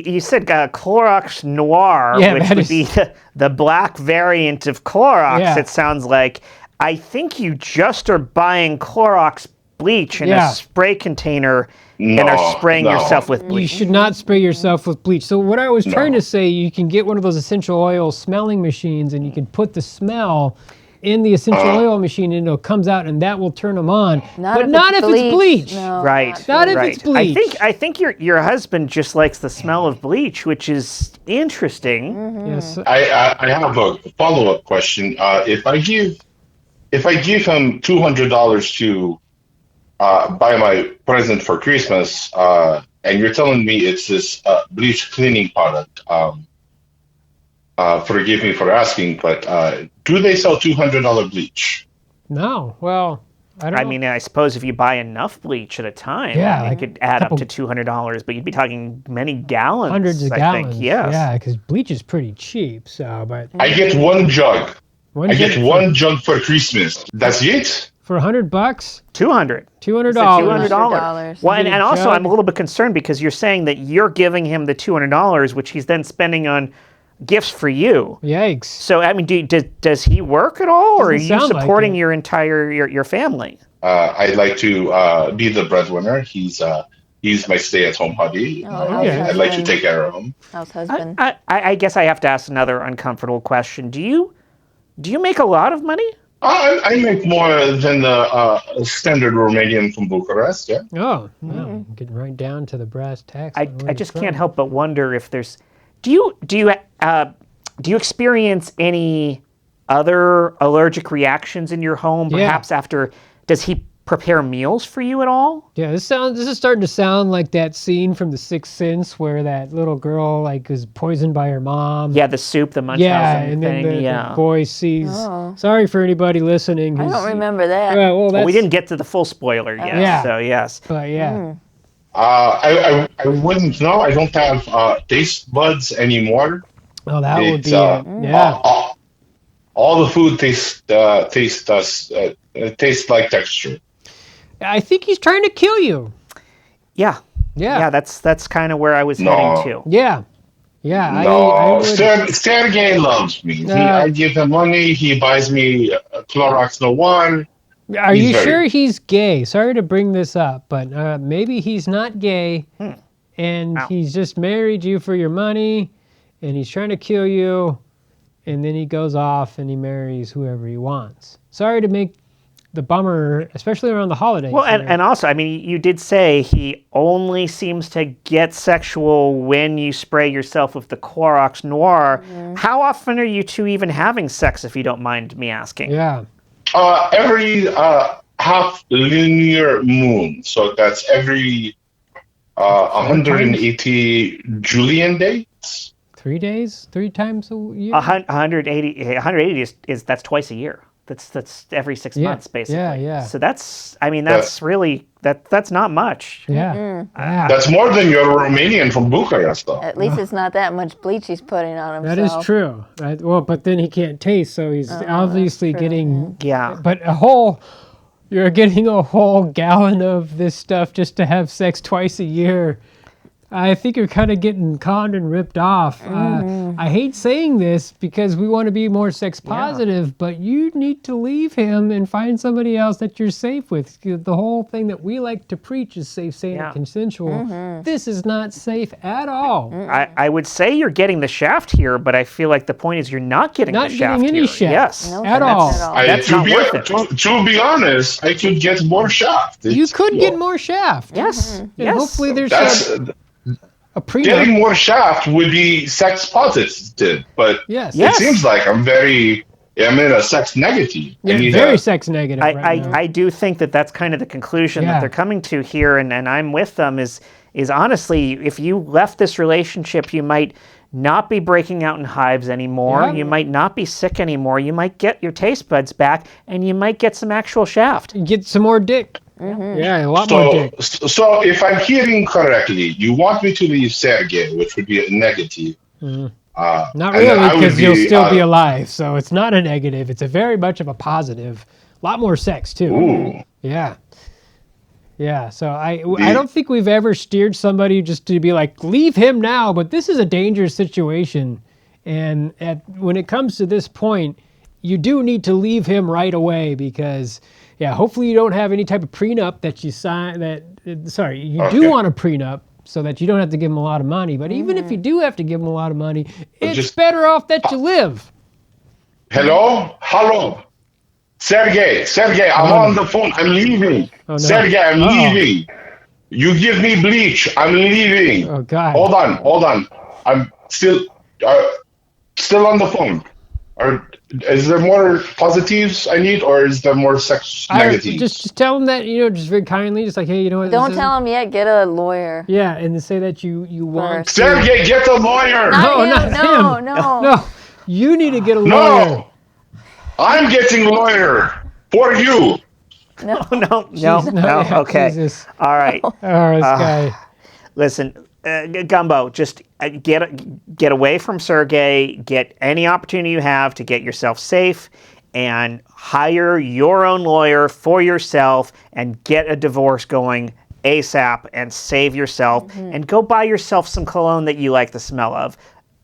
[SPEAKER 3] you said Clorox Noir,
[SPEAKER 2] Yeah,
[SPEAKER 3] which
[SPEAKER 2] that
[SPEAKER 3] would be the black variant of Clorox.
[SPEAKER 2] Yeah.
[SPEAKER 3] It sounds like. I think you just are buying Clorox bleach in a spray container and are spraying yourself with
[SPEAKER 2] You
[SPEAKER 3] bleach.
[SPEAKER 2] should not spray yourself with bleach. So what I was trying to say, you can get one of those essential oil smelling machines, and you can put the smell in the essential oil machine, and it comes out, and that will turn them on. But not if it's bleach.
[SPEAKER 4] No,
[SPEAKER 3] Right.
[SPEAKER 2] Not if
[SPEAKER 3] right.
[SPEAKER 2] it's bleach.
[SPEAKER 3] I think your husband just likes the smell of bleach, which is interesting.
[SPEAKER 2] Yes.
[SPEAKER 6] I have a follow-up question. If I give him $200 to buy my present for Christmas, and you're telling me it's this bleach cleaning product, forgive me for asking, but do they sell $200 bleach?
[SPEAKER 2] No. Well, I don't know.
[SPEAKER 3] I mean, I suppose if you buy enough bleach at a time,
[SPEAKER 2] Yeah,
[SPEAKER 3] it
[SPEAKER 2] like
[SPEAKER 3] could add up
[SPEAKER 2] couple-
[SPEAKER 3] to $200, but you'd be talking many gallons.
[SPEAKER 2] Hundreds of
[SPEAKER 3] I
[SPEAKER 2] gallons.
[SPEAKER 3] think. Yes.
[SPEAKER 2] Yeah, because bleach is pretty cheap. So, but
[SPEAKER 6] I get one jug.
[SPEAKER 2] one
[SPEAKER 6] I get
[SPEAKER 2] jug
[SPEAKER 6] one jug for Christmas. That's it?
[SPEAKER 2] for $100.
[SPEAKER 3] $200.
[SPEAKER 2] $200.
[SPEAKER 3] $200. Well, and also,
[SPEAKER 2] jug.
[SPEAKER 3] I'm a little bit concerned because you're saying that you're giving him the $200, which he's then spending on gifts for you.
[SPEAKER 2] Yikes.
[SPEAKER 3] So, I mean, does he work at all, or are
[SPEAKER 2] Doesn't
[SPEAKER 3] you
[SPEAKER 2] sound like
[SPEAKER 3] supporting
[SPEAKER 2] it.
[SPEAKER 3] your entire your family?
[SPEAKER 6] I'd like to be the breadwinner. He's my stay-at-home hubby.
[SPEAKER 2] okay.
[SPEAKER 6] I'd like to take care of him.
[SPEAKER 4] House husband.
[SPEAKER 3] I guess I have to ask another uncomfortable question. Do you make a lot of money?
[SPEAKER 6] I make more than the standard Romanian from Bucharest. Yeah.
[SPEAKER 2] Oh, well, getting right down to the brass tacks.
[SPEAKER 3] I just can't help but wonder if there's. Do you experience any other allergic reactions in your home?
[SPEAKER 2] Yeah.
[SPEAKER 3] Perhaps after, does he prepare meals for you at all?
[SPEAKER 2] Yeah, this is starting to sound like that scene from The Sixth Sense where that little girl was poisoned by her mom.
[SPEAKER 3] Yeah, the soup, the Munchausen
[SPEAKER 2] Yeah, and then
[SPEAKER 3] thing.
[SPEAKER 2] the boy sees.
[SPEAKER 4] Oh.
[SPEAKER 2] Sorry for anybody listening.
[SPEAKER 4] I don't remember that.
[SPEAKER 2] Well,
[SPEAKER 3] Well, we didn't get to the full spoiler yet.
[SPEAKER 2] Yeah.
[SPEAKER 3] So yes.
[SPEAKER 2] But yeah.
[SPEAKER 6] I wouldn't know. I don't have taste buds anymore.
[SPEAKER 2] Well, that would
[SPEAKER 6] It's,
[SPEAKER 2] be yeah.
[SPEAKER 6] all the food tastes like texture.
[SPEAKER 2] I think he's trying to kill you.
[SPEAKER 3] Yeah.
[SPEAKER 2] Yeah.
[SPEAKER 3] Yeah, that's kind of where I was heading to.
[SPEAKER 2] Yeah. Yeah.
[SPEAKER 6] No,
[SPEAKER 2] I would,
[SPEAKER 6] Sergey loves me.
[SPEAKER 2] Uh,
[SPEAKER 6] I give him money. He buys me Clorox Noir.
[SPEAKER 2] Are
[SPEAKER 6] he's
[SPEAKER 2] you
[SPEAKER 6] very-
[SPEAKER 2] sure he's gay? Sorry to bring this up, but maybe he's not gay, and
[SPEAKER 3] Wow.
[SPEAKER 2] he's just married you for your money, and he's trying to kill you, and then he goes off and he marries whoever he wants. Sorry to make the bummer, especially around the holidays.
[SPEAKER 3] Well, and also, I mean, you did say he only seems to get sexual when you spray yourself with the Clorox Noir. How often are you two even having sex, if you don't mind me asking?
[SPEAKER 2] yeah.
[SPEAKER 6] Every half linear moon. So that's every 180 Julian days.
[SPEAKER 2] 3 days, 3 times a year.
[SPEAKER 3] 180 is that's twice a year. That's every 6
[SPEAKER 2] Yeah.
[SPEAKER 3] months, basically.
[SPEAKER 2] Yeah.
[SPEAKER 3] So that's really that's not much.
[SPEAKER 2] Yeah. Yeah.
[SPEAKER 6] That's more than your Romanian from Bucharest, though.
[SPEAKER 4] At least it's not that much bleach he's putting on
[SPEAKER 2] That
[SPEAKER 4] himself.
[SPEAKER 2] is true. Right? Well, but then he can't taste, so he's obviously
[SPEAKER 4] true,
[SPEAKER 2] getting.
[SPEAKER 3] Yeah.
[SPEAKER 2] But you're getting a whole gallon of this stuff just to have sex twice a year. I think you're kind of getting conned and ripped off. I hate saying this because we want to be more sex positive, but you need to leave him and find somebody else that you're safe with. The whole thing that we like to preach is safe, sane, and consensual. This is not safe at all.
[SPEAKER 3] I would say you're getting the shaft here, but I feel like the point is you're not getting
[SPEAKER 2] Not
[SPEAKER 3] the shaft
[SPEAKER 2] getting any
[SPEAKER 3] here.
[SPEAKER 2] shaft.
[SPEAKER 3] Yes.
[SPEAKER 4] No,
[SPEAKER 2] At
[SPEAKER 4] that's
[SPEAKER 2] all.
[SPEAKER 4] at all.
[SPEAKER 3] That's not worth it.
[SPEAKER 6] To be honest, I could get more shaft.
[SPEAKER 2] You could get more shaft.
[SPEAKER 3] Yes.
[SPEAKER 2] And
[SPEAKER 3] Yes.
[SPEAKER 2] hopefully there's
[SPEAKER 6] That's
[SPEAKER 2] a prenup.
[SPEAKER 6] getting more shaft would be sex positive, but
[SPEAKER 2] Yes.
[SPEAKER 6] it seems like I'm in a sex negative. I
[SPEAKER 2] Yeah,
[SPEAKER 6] need
[SPEAKER 2] very
[SPEAKER 6] a-
[SPEAKER 2] sex negative right now.
[SPEAKER 3] I do think that's kind of the conclusion
[SPEAKER 2] Yeah.
[SPEAKER 3] that they're coming to here, and I'm with them, is honestly, if you left this relationship, you might not be breaking out in hives anymore.
[SPEAKER 2] Yeah.
[SPEAKER 3] You might not be sick anymore. You might get your taste buds back, and you might get some actual shaft.
[SPEAKER 2] Get some more dick. Yeah, a lot more dick.
[SPEAKER 6] So if I'm hearing correctly, you want me to leave Sergey, which would be a negative.
[SPEAKER 2] Not
[SPEAKER 6] and then
[SPEAKER 2] really,
[SPEAKER 6] I would
[SPEAKER 2] because you'll still be alive. So it's not a negative. It's a very much of a positive. lot more sex too.
[SPEAKER 6] Ooh.
[SPEAKER 2] Yeah. Yeah, so I don't think we've ever steered somebody just to be like, leave him now, but this is a dangerous situation. And when it comes to this point, you do need to leave him right away because, yeah, hopefully you don't have any type of prenup that you sign you do want a prenup so that you don't have to give him a lot of money. But even if you do have to give him a lot of money, it's better off that you live.
[SPEAKER 6] Hello? Sergey, I'm on the phone. I'm leaving. Oh, no. Sergey, I'm leaving. You give me bleach. I'm leaving.
[SPEAKER 2] Oh, God.
[SPEAKER 6] Hold on. I'm still on the phone. Is there more positives I need, or is there more sex negatives?
[SPEAKER 2] Just tell them that, just very kindly, just like, hey, you know what?
[SPEAKER 4] Don't tell him yet. Get a lawyer.
[SPEAKER 2] Yeah, and say that you want.
[SPEAKER 6] Sergey, get a lawyer.
[SPEAKER 2] Not him. No. You need to get a lawyer.
[SPEAKER 6] No. I'm getting a lawyer for you.
[SPEAKER 3] No. Okay.
[SPEAKER 2] Jesus.
[SPEAKER 3] All right.
[SPEAKER 2] All right, this guy.
[SPEAKER 3] Listen, Gumbo, just get away from Sergey. Get any opportunity you have to get yourself safe, and hire your own lawyer for yourself, and get a divorce going ASAP, and save yourself, and go buy yourself some cologne that you like the smell of,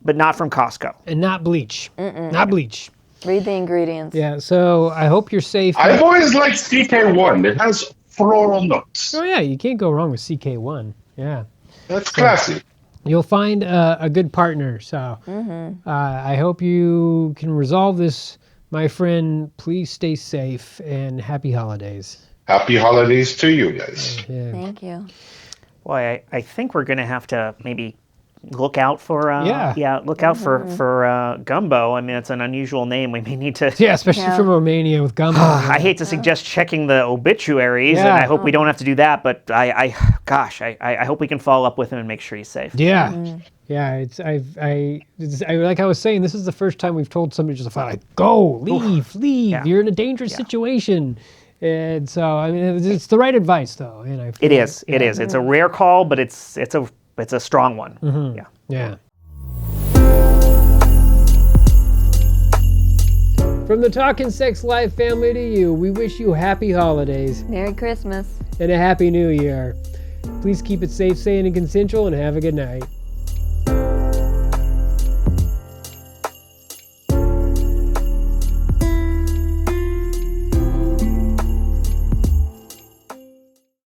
[SPEAKER 3] but not from Costco.
[SPEAKER 2] And not bleach. Not bleach.
[SPEAKER 4] Read the ingredients.
[SPEAKER 2] Yeah, so I hope you're safe.
[SPEAKER 6] I've always liked CK1. It has floral notes.
[SPEAKER 2] Oh, yeah, you can't go wrong with CK1. Yeah.
[SPEAKER 6] That's classy.
[SPEAKER 2] You'll find a good partner. So I hope you can resolve this, my friend. Please stay safe and happy holidays.
[SPEAKER 6] Happy holidays to you guys.
[SPEAKER 2] Yeah.
[SPEAKER 4] Thank you.
[SPEAKER 3] Boy, I think we're going to have to maybe look out for for Gumbo. I mean, it's an unusual name. We may need to.
[SPEAKER 2] Yeah, especially from Romania with Gumbo.
[SPEAKER 3] I hate to suggest checking the obituaries, and I hope we don't have to do that. But I hope we can follow up with him and make sure he's safe.
[SPEAKER 2] Yeah, yeah. Like I was saying, this is the first time we've told somebody just like, go, leave. Yeah. You're in a dangerous situation. And so, I mean, it's the right advice, though. And
[SPEAKER 3] it is. It's a rare call, but it's a strong one.
[SPEAKER 2] Yeah. From the Talkin' Sex Life family to you, we wish you happy holidays.
[SPEAKER 4] Merry Christmas.
[SPEAKER 2] And a happy new year. Please keep it safe, sane, and consensual, and have a good night.